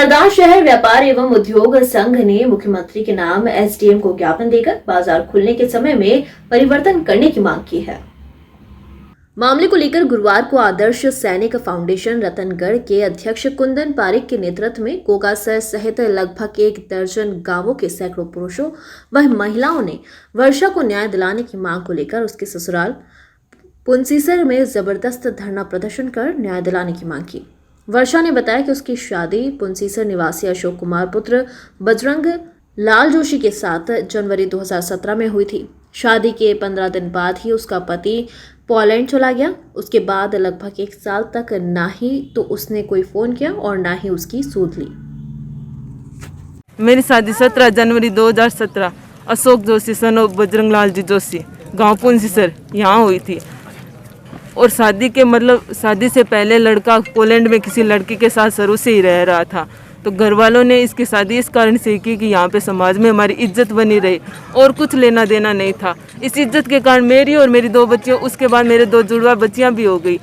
सरदार शहर व्यापार एवं उद्योग संघ ने मुख्यमंत्री के नाम एसडीएम को ज्ञापन देकर बाजार खुलने के समय में परिवर्तन करने की मांग की है। मामले को लेकर गुरुवार को आदर्श सैनिक फाउंडेशन रतनगढ़ के अध्यक्ष कुंदन पारिक के नेतृत्व में गोगासर सहित लगभग 1 दर्जन गांवों के सैकड़ों पुरुषों व महिलाओं ने वर्षा को न्याय दिलाने की मांग को लेकर उसके ससुराल पुंसीसर में जबरदस्त धरना प्रदर्शन कर न्याय दिलाने की मांग की। वर्षा ने बताया कि उसकी शादी पुंसीसर निवासी अशोक कुमार पुत्र बजरंग लाल जोशी के साथ जनवरी 2017 में हुई थी। शादी के 15 दिन बाद ही उसका पति पोलैंड चला गया। उसके बाद लगभग 1 साल तक ना ही तो उसने कोई फोन किया और ना ही उसकी सूद ली। मेरी शादी 17 जनवरी 2017 अशोक जोशी सन ऑफ बजरंग लाल जी जोशी गांव पुंसीसर यहाँ हुई थी। और शादी से पहले लड़का पोलैंड में किसी लड़की के साथ शुरू से ही रह रहा था। तो घर वालों ने इसकी शादी इस कारण से की कि यहाँ पे समाज में हमारी इज्जत बनी रही और कुछ लेना देना नहीं था। इस इज्जत के कारण मेरी और मेरी 2 बच्चियों, उसके बाद मेरे 2 जुड़वा बच्चियाँ भी हो गई।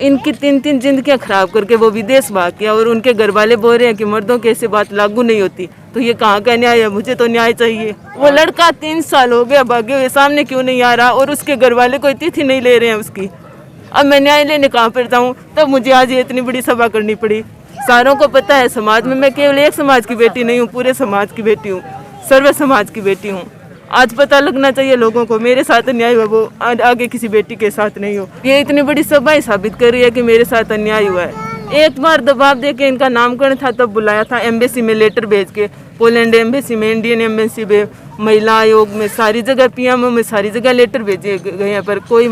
इनकी 3 जिंदगियाँ खराब करके वो विदेश भाग गया और उनके घर वाले बोल रहे हैं कि मर्दों की ऐसी बात लागू नहीं होती। तो ये कहाँ का न्याय है? मुझे तो न्याय चाहिए। वो लड़का 3 साल हो गया भागे हुए, सामने क्यों नहीं आ रहा और उसके घर वाले कोई तिथि नहीं ले रहे हैं उसकी। अब मैं न्याय लेने कहाँ पर जाऊँ? तब मुझे आज ये इतनी बड़ी सभा करनी पड़ी। सारों को पता है समाज में मैं केवल एक समाज की बेटी नहीं हूँ, पूरे समाज की बेटी हूँ, सर्व समाज की बेटी हूँ। आज पता लगना चाहिए लोगों को मेरे साथ अन्याय हुआ, वो आगे किसी बेटी के साथ नहीं हो। ये इतनी बड़ी सभा ही साबित कर रही है कि मेरे साथ अन्याय हुआ है। एक बार दबाव देके इनका नामकरण था तब बुलाया था, एम्बेसी में लेटर भेज के, पोलैंड एम्बेसी में, इंडियन एम्बेसी में, महिला आयोग में, सारी जगह पीएमओ में, सारी जगह लेटर भेजे गए हैं, पर कोई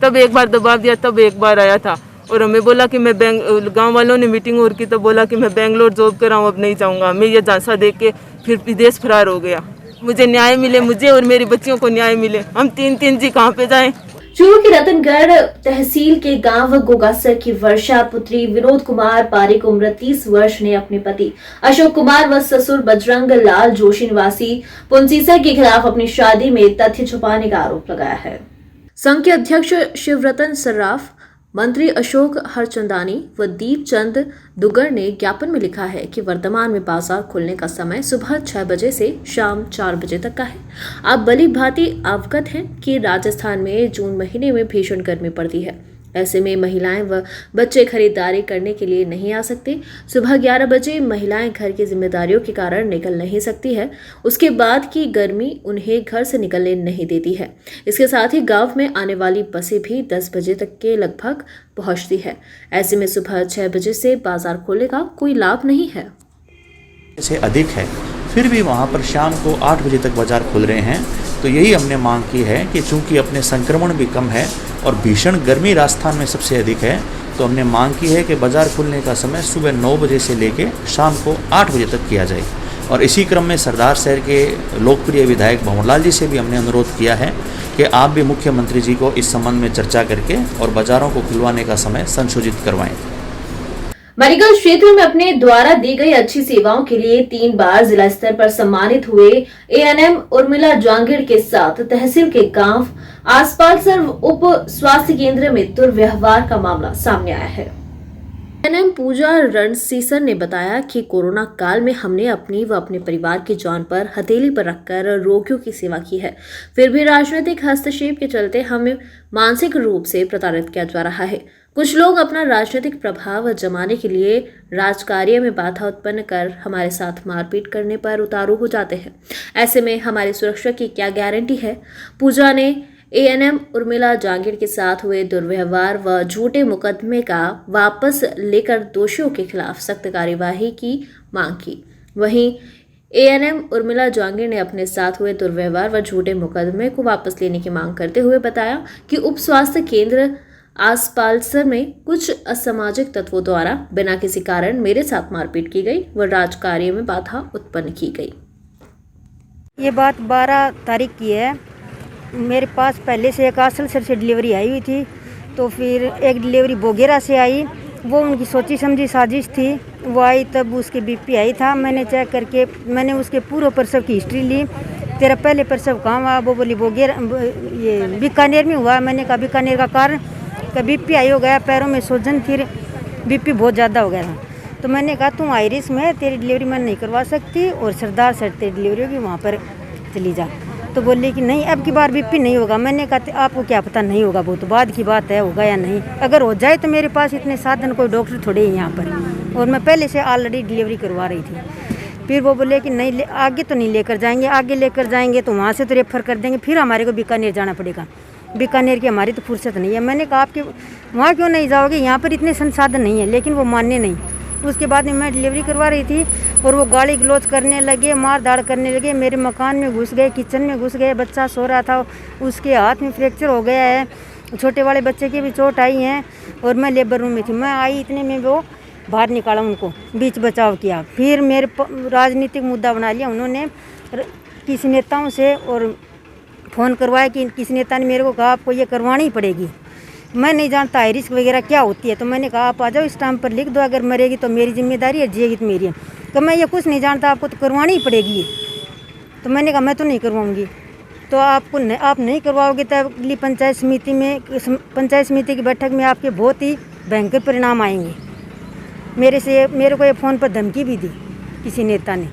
तब एक बार दबाव दिया, तब एक बार आया था और हमें बोला कि मैं गांव वालों ने मीटिंग और की, तब बोला कि मैं बेंगलोर जॉब कर रहा हूँ, अब नहीं जाऊँगा। मैं ये झांसा देख के फिर विदेश फरार हो गया। मुझे न्याय मिले, मुझे और मेरी बच्चियों को न्याय मिले। हम 3 जी कहाँ पे जाएं? चूरू की रतनगढ़ तहसील के गांव गोगासर की वर्षा पुत्री विनोद कुमार पारिक उम्र 30 वर्ष ने अपने पति अशोक कुमार व ससुर बजरंग लाल जोशी निवासी पुंसीसर के खिलाफ अपनी शादी में तथ्य छुपाने का आरोप लगाया है। संघ के अध्यक्ष शिवरतन सर्राफ, मंत्री अशोक हरचंदानी व दीपचंद दुगर ने ज्ञापन में लिखा है कि वर्तमान में बाजार खुलने का समय सुबह 6 बजे से शाम 4 बजे तक का है। आप भली भांति अवगत हैं कि राजस्थान में जून महीने में भीषण गर्मी पड़ती है। ऐसे में महिलाएं व बच्चे खरीदारी करने के लिए नहीं आ सकते। सुबह 11 बजे महिलाएं घर की जिम्मेदारियों के कारण निकल नहीं सकती है। उसके बाद की गर्मी उन्हें घर से निकलने नहीं देती है। इसके साथ ही गांव में आने वाली बसें भी 10 बजे तक के लगभग पहुंचती है। ऐसे में सुबह 6 बजे से बाजार खोलने का कोई लाभ नहीं है। से अधिक है, फिर भी वहाँ पर शाम को 8 बजे तक बाजार खुल रहे हैं। तो यही हमने मांग की है कि चूंकि अपने संक्रमण भी कम है और भीषण गर्मी राजस्थान में सबसे अधिक है, तो हमने मांग की है कि बाजार खुलने का समय सुबह 9 बजे से लेकर शाम को 8 बजे तक किया जाए। और इसी क्रम में सरदार शहर के लोकप्रिय विधायक भंवरलाल जी से भी हमने अनुरोध किया है कि आप भी मुख्यमंत्री जी को इस संबंध में चर्चा करके और बाजारों को खुलवाने का समय संशोधित करवाएं। मेडिकल क्षेत्र में अपने द्वारा दी गई अच्छी सेवाओं के लिए 3 बार जिला स्तर पर सम्मानित हुए एएनएम उर्मिला जांगिड़ के साथ तहसील के गांव आसपालसर उप स्वास्थ्य केंद्र में दुर्व्यवहार का मामला सामने आया है। एएनएम पूजा रणसीसर ने बताया कि कोरोना काल में हमने अपनी व अपने परिवार की जान पर हथेली पर रखकर रोगियों की सेवा की है। फिर भी राजनीतिक हस्तक्षेप के चलते हमें मानसिक रूप से प्रताड़ित किया जा रहा है। कुछ लोग अपना राजनीतिक प्रभाव जमाने के लिए राजकार्य में बाधा उत्पन्न कर हमारे साथ मारपीट करने पर उतारू हो जाते हैं। ऐसे में हमारी सुरक्षा की क्या गारंटी है? पूजा ने एएनएम उर्मिला जांगिड़ के साथ हुए दुर्व्यवहार व झूठे मुकदमे का वापस लेकर दोषियों के खिलाफ सख्त कार्यवाही की मांग की। वहीं एएनएम उर्मिला जांगिड़ ने अपने साथ हुए दुर्व्यवहार व झूठे मुकदमे को वापस लेने की मांग करते हुए बताया कि उप स्वास्थ्य केंद्र आसपालसर में कुछ असामाजिक तत्वों द्वारा बिना किसी कारण मेरे साथ मारपीट की गई व राजकार्य में बाधा उत्पन्न की गई। ये बात 12 तारीख की है। मेरे पास पहले से एक आसलसर से डिलीवरी आई हुई थी, तो फिर एक डिलीवरी बोगेरा से आई। वो उनकी सोची समझी साजिश थी। वो आई तब उसके बीपी आई था। मैंने चेक करके मैंने उसके पूर्व प्रसव की हिस्ट्री ली। तेरा पहले प्रसव कहाँ हुआ? वो बोली बोगेरा, ये बीकानेर में हुआ। मैंने कहा बीकानेर का कारण? का बीपी आई हो गया, पैरों में सूजन, फिर बीपी बहुत ज़्यादा हो गया था। तो मैंने कहा तुम आयरिस में, तेरी डिलीवरी मैं नहीं करवा सकती, और सरदार सर तेरी डिलीवरी होगी, वहाँ पर चली जा। तो बोले कि नहीं अब की बार बीपी नहीं होगा। मैंने कहा आपको क्या पता नहीं होगा, वो तो बाद की बात है, होगा या नहीं। अगर हो जाए तो मेरे पास इतने साधन कोई डॉक्टर थोड़े ही यहाँ पर, और मैं पहले से ऑलरेडी डिलीवरी करवा रही थी। फिर वो बोले कि नहीं आगे तो नहीं लेकर जाएंगे, आगे लेकर जाएंगे तो वहाँ से तो रेफर कर देंगे, फिर हमारे को बीकानेर जाना पड़ेगा। बीकानेर की हमारी तो फुर्सत नहीं है। मैंने कहा आपके वहाँ क्यों नहीं जाओगे, यहाँ पर इतने संसाधन नहीं है, लेकिन वो मानने नहीं। उसके बाद में मैं डिलीवरी करवा रही थी और वो गाली गलौज करने लगे, मार धाड़ करने लगे, मेरे मकान में घुस गए, किचन में घुस गए। बच्चा सो रहा था, उसके हाथ में फ्रैक्चर हो गया है, छोटे वाले बच्चे की भी चोट आई है, और मैं लेबर रूम में थी। मैं आई इतने में वो बाहर निकाला, उनको बीच बचाव किया। फिर मेरे राजनीतिक मुद्दा बना लिया उन्होंने किसी नेताओं से, और फ़ोन करवाया कि किसी नेता ने मेरे को कहा आपको ये करवानी ही पड़ेगी। मैं नहीं जानता आयरिस वगैरह क्या होती है, तो मैंने कहा आप आ जाओ, स्टाम्प पर लिख दो, अगर मरेगी तो मेरी जिम्मेदारी है, जिएगी तो मेरी है। तो मैं ये कुछ नहीं जानता, आपको तो करवानी ही पड़ेगी ये। तो मैंने कहा मैं तो नहीं करवाऊंगी। तो आप नहीं करवाओगे तो अगली पंचायत समिति की बैठक में आपके बहुत ही भयंकर परिणाम आएंगे। मेरे को ये फ़ोन पर धमकी भी दी किसी नेता ने,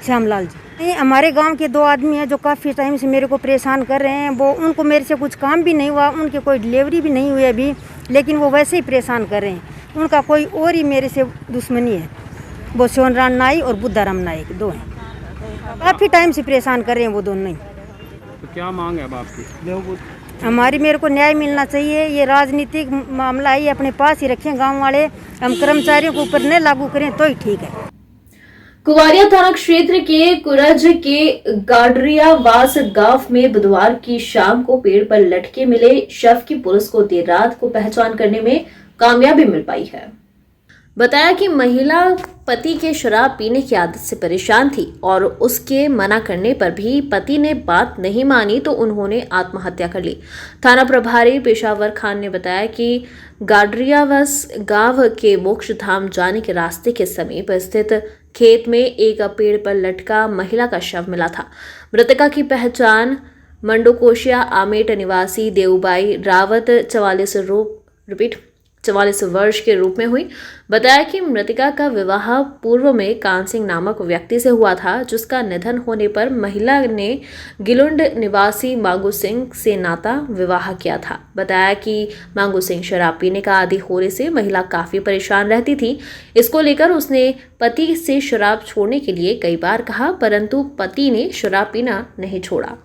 श्यामलाल जी। नहीं, हमारे गांव के 2 आदमी हैं जो काफ़ी टाइम से मेरे को परेशान कर रहे हैं। वो उनको मेरे से कुछ काम भी नहीं हुआ, उनके कोई डिलीवरी भी नहीं हुई अभी, लेकिन वो वैसे ही परेशान कर रहे हैं। उनका कोई और ही मेरे से दुश्मनी है। वो सोनराम नाई और बुद्धाराम नाई 2 हैं, काफ़ी टाइम से परेशान कर रहे हैं वो दोनों ही। तो क्या मांग है अब आपकी? हमारी मेरे को न्याय मिलना चाहिए। ये राजनीतिक मामला ही अपने पास ही रखें गाँव वाले, हम कर्मचारियों के ऊपर न लागू करें तो ही ठीक है। कुवारिया थाना क्षेत्र के कुरज के गाडरियावास गांव में बुधवार की शाम को पेड़ पर लटके मिले शव की पुलिस को देर रात को पहचान करने में कामयाबी मिल पाई है। बताया कि महिला पति के शराब पीने की आदत से परेशान थी और उसके मना करने पर भी पति ने बात नहीं मानी तो उन्होंने आत्महत्या कर ली। थाना प्रभारी पेशावर खान ने बताया कि गाडरियावास गांव के मोक्ष धाम जाने के रास्ते के समीप स्थित खेत में एक पेड़ पर लटका महिला का शव मिला था। मृतका की पहचान मंडोकोशिया आमेट निवासी देवबाई रावत 44 वर्ष के रूप में हुई। बताया कि मृतका का विवाह पूर्व में कान सिंह नामक व्यक्ति से हुआ था, जिसका निधन होने पर महिला ने गिलुंड निवासी मांगू सिंह से नाता विवाह किया था। बताया कि मांगू सिंह शराब पीने का आदी होने से महिला काफी परेशान रहती थी। इसको लेकर उसने पति से शराब छोड़ने के लिए कई बार कहा, परंतु पति ने शराब पीना नहीं छोड़ा।